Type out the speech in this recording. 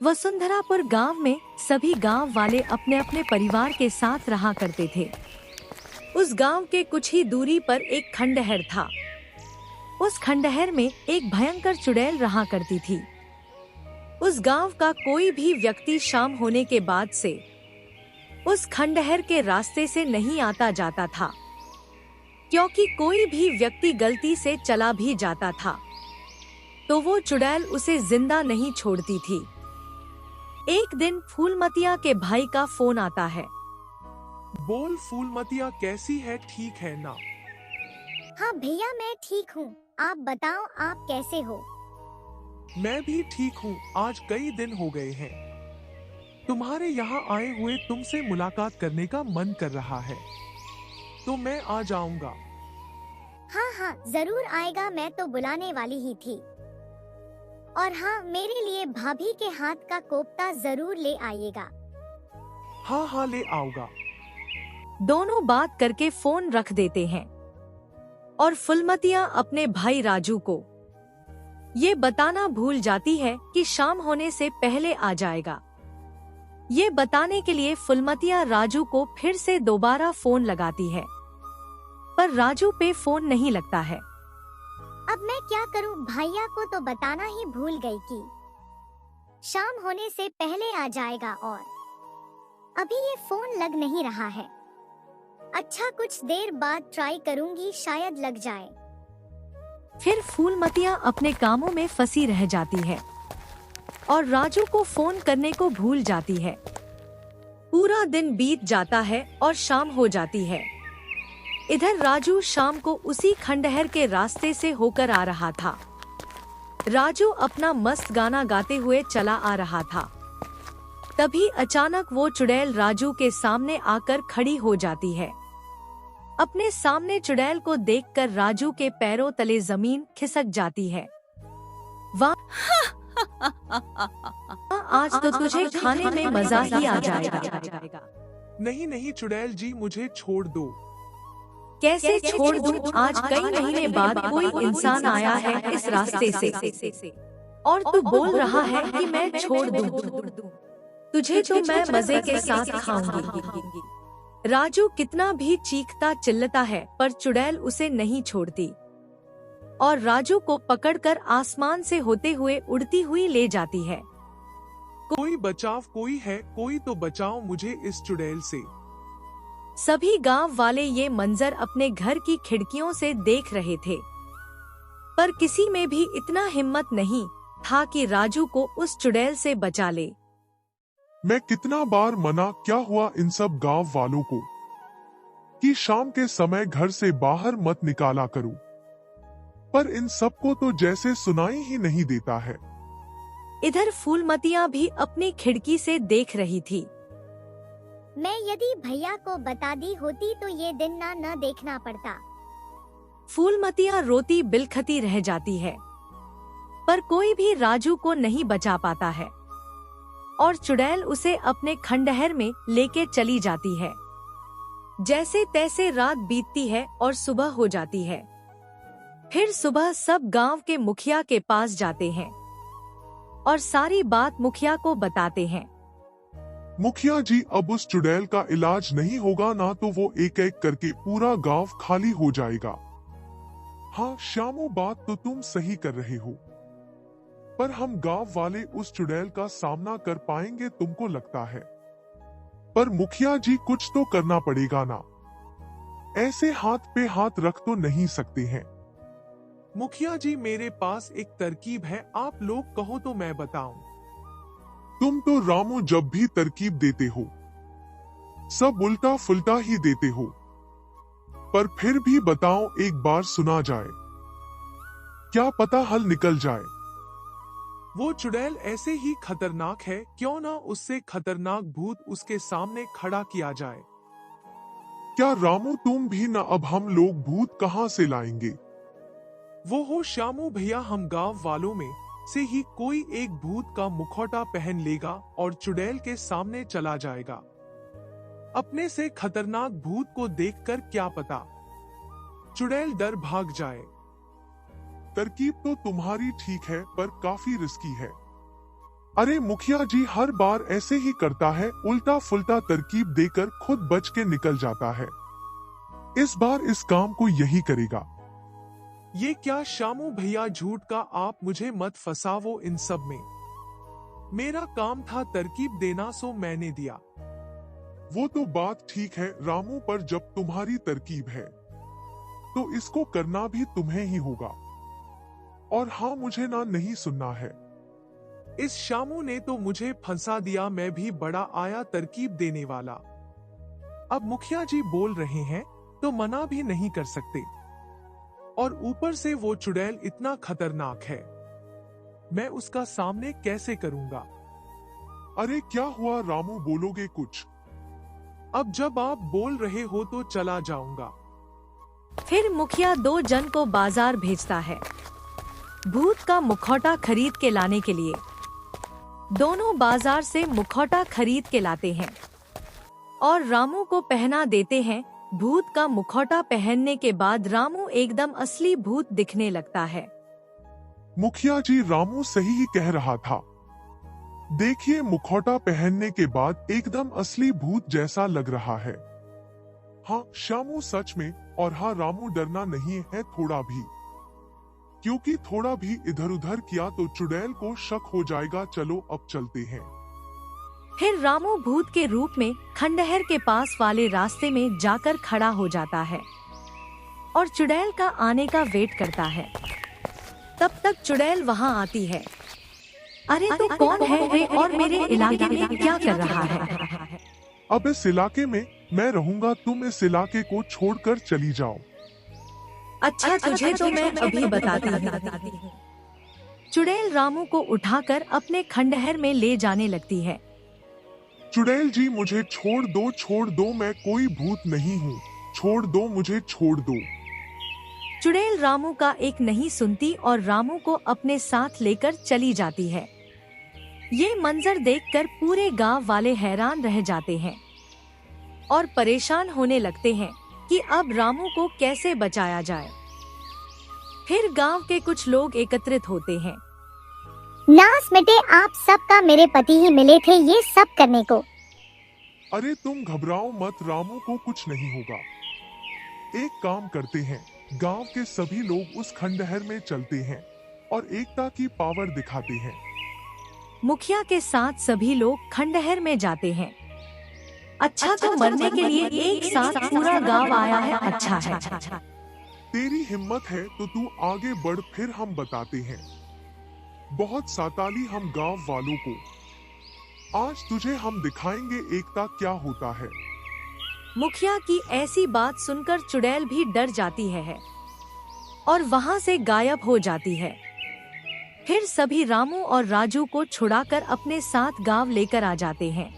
वसुंधरापुर गांव में सभी गांव वाले अपने अपने परिवार के साथ रहा करते थे। उस गांव के कुछ ही दूरी पर एक खंडहर था। उस खंडहर में एक भयंकर चुड़ैल रहा करती थी। उस गांव का कोई भी व्यक्ति शाम होने के बाद से उस खंडहर के रास्ते से नहीं आता जाता था, क्योंकि कोई भी व्यक्ति गलती से चला भी जाता था तो वो चुड़ैल उसे जिंदा नहीं छोड़ती थी। एक दिन फूलमतिया के भाई का फोन आता है। बोल फूलमतिया, कैसी है? ठीक है ना? हाँ भैया, मैं ठीक हूँ। आप बताओ, आप कैसे हो? मैं भी ठीक हूँ। आज कई दिन हो गए हैं तुम्हारे यहाँ आए हुए, तुमसे मुलाकात करने का मन कर रहा है, तो मैं आ जाऊंगा। हाँ हाँ जरूर आएगा, मैं तो बुलाने वाली ही थी। और हाँ, मेरे लिए भाभी के हाथ का कोफ्ता जरूर ले आइएगा। हाँ हाँ ले आऊंगा। दोनों बात करके फोन रख देते हैं और फूलमतिया अपने भाई राजू को ये बताना भूल जाती है कि शाम होने से पहले आ जाएगा। ये बताने के लिए फूलमतिया राजू को फिर से दोबारा फोन लगाती है, पर राजू पे फोन नहीं लगता है। अब मैं क्या करूं? भैया को तो बताना ही भूल गई कि शाम होने से पहले आ जाएगा और अभी ये फोन लग नहीं रहा है। अच्छा, कुछ देर बाद ट्राई करूंगी, शायद लग जाए। फिर फूलमतिया अपने कामों में फंसी रह जाती है और राजू को फोन करने को भूल जाती है। पूरा दिन बीत जाता है और शाम हो जाती है। इधर राजू शाम को उसी खंडहर के रास्ते से होकर आ रहा था। राजू अपना मस्त गाना गाते हुए चला आ रहा था। तभी अचानक वो चुड़ैल राजू के सामने आकर खड़ी हो जाती है। अपने सामने चुड़ैल को देखकर राजू के पैरों तले जमीन खिसक जाती है। वाह, आज तो तुझे खाने में मजा ही आ जाएगा। नहीं नहीं चुड़ैल जी, मुझे छोड़ दो। कैसे छोड़ दूं? आज कई महीने बाद कोई इंसान आया है इस रास्ते से और तू बोल रहा है कि मैं छोड़ दूं। तुझे तो मैं मजे के साथ खाऊंगी। राजू कितना भी चीखता चिल्लाता है, पर चुड़ैल उसे नहीं छोड़ती और राजू को पकड़कर आसमान से होते हुए उड़ती हुई ले जाती है। कोई बचाव, कोई है, कोई तो बचाओ मुझे इस चुड़ैल से। सभी गांव वाले ये मंजर अपने घर की खिड़कियों से देख रहे थे, पर किसी में भी इतना हिम्मत नहीं था कि राजू को उस चुड़ैल से बचा ले। मैं कितना बार मना क्या हुआ इन सब गांव वालों को कि शाम के समय घर से बाहर मत निकाला करूं, पर इन सबको तो जैसे सुनाई ही नहीं देता है। इधर फूलमतिया भी अपनी खिड़की से देख रही थी। मैं यदि भैया को बता दी होती तो ये दिन न देखना पड़ता। फूलमतिया रोती बिलखती रह जाती है, पर कोई भी राजू को नहीं बचा पाता है और चुड़ैल उसे अपने खंडहर में लेके चली जाती है। जैसे तैसे रात बीतती है और सुबह हो जाती है। फिर सुबह सब गांव के मुखिया के पास जाते हैं और सारी बात मुखिया को बताते हैं। मुखिया जी, अब उस चुड़ैल का इलाज नहीं होगा ना तो वो एक एक करके पूरा गांव खाली हो जाएगा। हाँ श्यामो, बात तो तुम सही कर रहे हो, पर हम गांव वाले उस चुड़ैल का सामना कर पाएंगे तुमको लगता है? पर मुखिया जी, कुछ तो करना पड़ेगा ना, ऐसे हाथ पे हाथ रख तो नहीं सकते हैं। मुखिया जी, मेरे पास एक तरकीब है, आप लोग कहो तो मैं बताऊं। तुम तो रामू जब भी तरकीब देते हो सब उल्टा फुल्टा ही देते हो, पर फिर भी बताओ, एक बार सुना जाए, क्या पता हल निकल जाए। वो चुड़ैल ऐसे ही खतरनाक है, क्यों ना उससे खतरनाक भूत उसके सामने खड़ा किया जाए। क्या रामू तुम भी ना? अब हम लोग भूत कहाँ से लाएंगे? वो हो श्यामू भैया, हम गांव वालों में से ही कोई एक भूत का मुखौटा पहन लेगा और चुड़ैल के सामने चला जाएगा। अपने से खतरनाक भूत को देखकर क्या पता चुड़ैल डर भाग जाए। तरकीब तो तुम्हारी ठीक है, पर काफी रिस्की है। अरे मुखिया जी हर बार ऐसे ही करता है, उल्टा फुल्टा तरकीब देकर खुद बच के निकल जाता है। इस बार इस काम को यही करेगा। ये क्या शामू भैया, झूठ का आप मुझे मत फंसावो इन सब में। मेरा काम था तरकीब देना, सो मैंने दिया। वो तो बात ठीक है रामू, पर जब तुम्हारी तरकीब है तो इसको करना भी तुम्हें ही होगा। और हाँ, मुझे ना नहीं सुनना है। इस शामू ने तो मुझे फंसा दिया, मैं भी बड़ा आया तरकीब देने वाला। अब मुखिया जी बोल रहे हैं तो मना भी नहीं कर सकते। और ऊपर से वो चुड़ैल इतना खतरनाक है, मैं उसका सामने कैसे करूंगा। अरे क्या हुआ रामू, बोलोगे कुछ? अब जब आप बोल रहे हो तो चला जाऊंगा। फिर मुखिया 2 जन को बाजार भेजता है भूत का मुखौटा खरीद के लाने के लिए। दोनों बाजार से मुखौटा खरीद के लाते हैं और रामू को पहना देते हैं। भूत का मुखौटा पहनने के बाद रामू एकदम असली भूत दिखने लगता है। मुखिया जी रामू सही ही कह रहा था। देखिए मुखौटा पहनने के बाद एकदम असली भूत जैसा लग रहा है। हाँ शामू सच में। और हाँ रामू, डरना नहीं है थोड़ा भी, क्योंकि थोड़ा भी इधर उधर किया तो चुड़ैल को शक हो जाएगा। चलो अब चलते हैं। फिर रामू भूत के रूप में खंडहर के पास वाले रास्ते में जाकर खड़ा हो जाता है और चुड़ैल का आने का वेट करता है। तब तक चुड़ैल वहाँ आती है। अरे तू कौन है और मेरे इलाके में क्या कर रहा है? अब इस इलाके में मैं रहूंगा, तुम इस इलाके को छोड़कर चली जाओ। अच्छा तुझे तो मैं अभी बताती हूँ। चुड़ैल रामू को उठाकर अपने खंडहर में ले जाने लगती है। चुड़ैल जी मुझे छोड़ दो, मैं कोई भूत नहीं हूँ। छोड़ दो मुझे, छोड़ दो। चुड़ैल रामू का एक नहीं सुनती और रामू को अपने साथ लेकर चली जाती है। ये मंजर देखकर पूरे गांव वाले हैरान रह जाते हैं और परेशान होने लगते हैं कि अब रामू को कैसे बचाया जाए। फिर गांव के कुछ लोग एकत्रित होते हैं। नास मिटे, आप सबका मेरे पति ही मिले थे ये सब करने को। अरे तुम घबराओ मत, रामू को कुछ नहीं होगा। एक काम करते हैं, गांव के सभी लोग उस खंडहर में चलते हैं और एकता की पावर दिखाते हैं। मुखिया के साथ सभी लोग खंडहर में जाते हैं। अच्छा तो मरने के लिए एक साथ पूरा गांव आया है। अच्छा है। तेरी हिम्मत है तो तू आगे बढ़, फिर हम बताते हैं। बहुत साताली हम गांव वालों को। आज तुझे हम दिखाएंगे एकता क्या होता है। मुखिया की ऐसी बात सुनकर चुड़ैल भी डर जाती है और वहाँ से गायब हो जाती है। फिर सभी रामू और राजू को छुड़ाकर अपने साथ गांव लेकर आ जाते हैं।